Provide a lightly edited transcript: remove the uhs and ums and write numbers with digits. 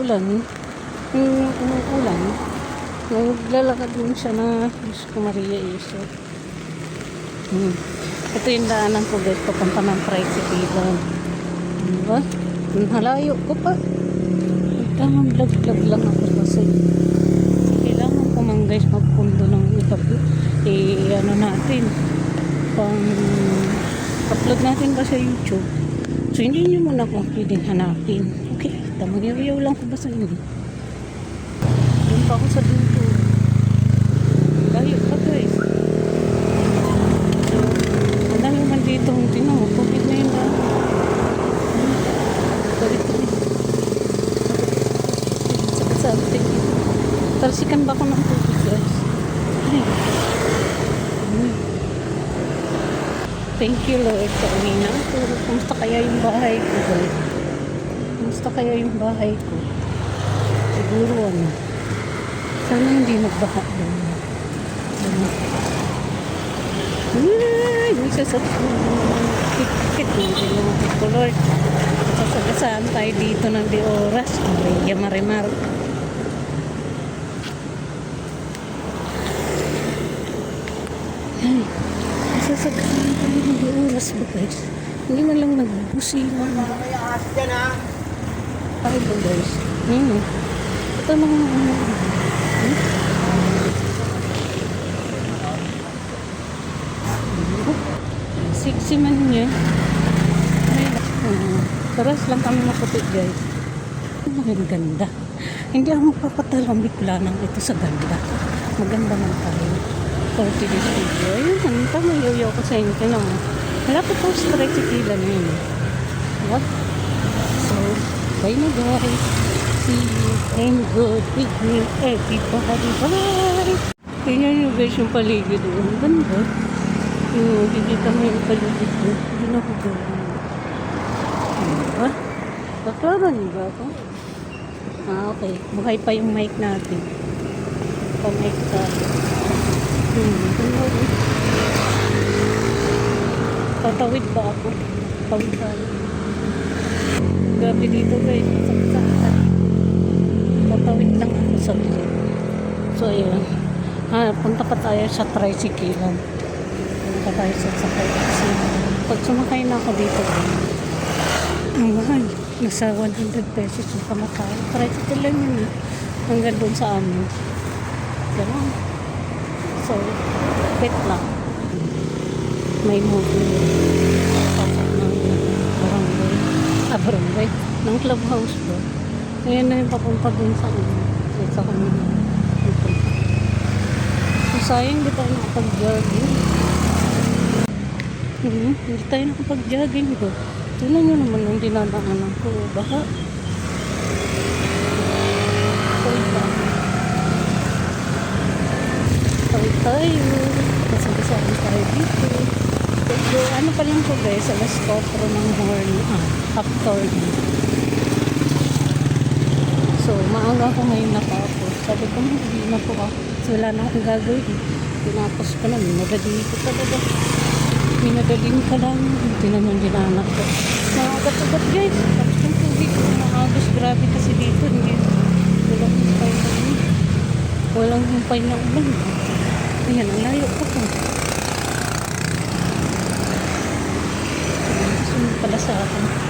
umuulan. Yung umuulan, naglalakad din siya na Diyos ko Maria Iso. Ito yung daanan ko guys, papunta ng tricycle. Diba? Halayo ko pa. Vlog lang ako kasi kailangan ko man guys magpundo ng ano natin pang upload natin ba sa YouTube. So hindi nyo muna kung pwedeng hanapin. Okay, mag-iyaw lang ko ba sa inyo? Doon pa ako sa dito. Layo pa guys. So ang dami man dito tingnan mo, COVID na yun ba? Something. Talsikan ba ako ng tubig guys? Thank you Lord sa umina. Pero kumusta kaya yung bahay ko guys? Kumusta kaya yung bahay ko? Siguro ano. Sana hindi nagbaha doon. Ay, may sasakit. Hindi naman ito Lord. Sasagasaan tayo dito ng di oras. Maria Marimar. Ay, sasagasaan tayo ng di oras ba guys? Hindi man lang nagbubusi lang. Ay ba guys? Ito lang sexy man niya. Paras lang kami maputi guys. Ang ganda. Hindi ako magpapatalang bigla ng ito sa ganda. Maganda man tayo. For today's video. Ayun, tama yaw ko sa inyo. Kaya mo. Malapit ako sa tricycle na yun. What? So, bye na guys. See you and good with me. Everybody, bye! Tingnan nyo guys yung paligid. Ang ganda. Kikita mo yung paligid ko. Hindi na ko gawin. Diba? Baklaro niyo ba ako? Okay. Buhay pa yung mic natin. Pa-mic ka. Tatawid ba ako? Tawid ba? Gabi dito guys. Sakit. Tatawid lang ako sa dito. So ayan. Punta pa tayo sa tricycle. Punta tayo sa sakay. Pag sumakay na ako dito ang mahal. Nasa 100 pesos yung pamatay. Tricycle lang yun eh. Hanggang doon sa amin. Ganun. So, pet lang. May movie. Pasok ng barangay. Barangay. Ng clubhouse ba? Ngayon na yung papunta doon sa amin. Sa kami. So, sayang di tayo nakapag-jogging. Hindi tayo nakapag-jogging ko. Tignan nyo naman yung dinadaanan ko. Baha. Tawid tayo. Kasama tayo dito. So, ano pa lang po guys, alas 4 ng morning. After. So, maaga ko ngayon natapos. Sabi ko, hindi na po ako. So, wala na akong gagawin. Tinapos ko na. Minadali ko talaga. Minadaling ka lang. Hindi naman dinanak ko. Nakakagat guys. Tapos yung tubig ko nakagos. Grabe kasi dito. Hindi. Walang humpay na ulan. Walang humpay na ulan. Ayan, ang layo ko po. Sunod pala sa akin.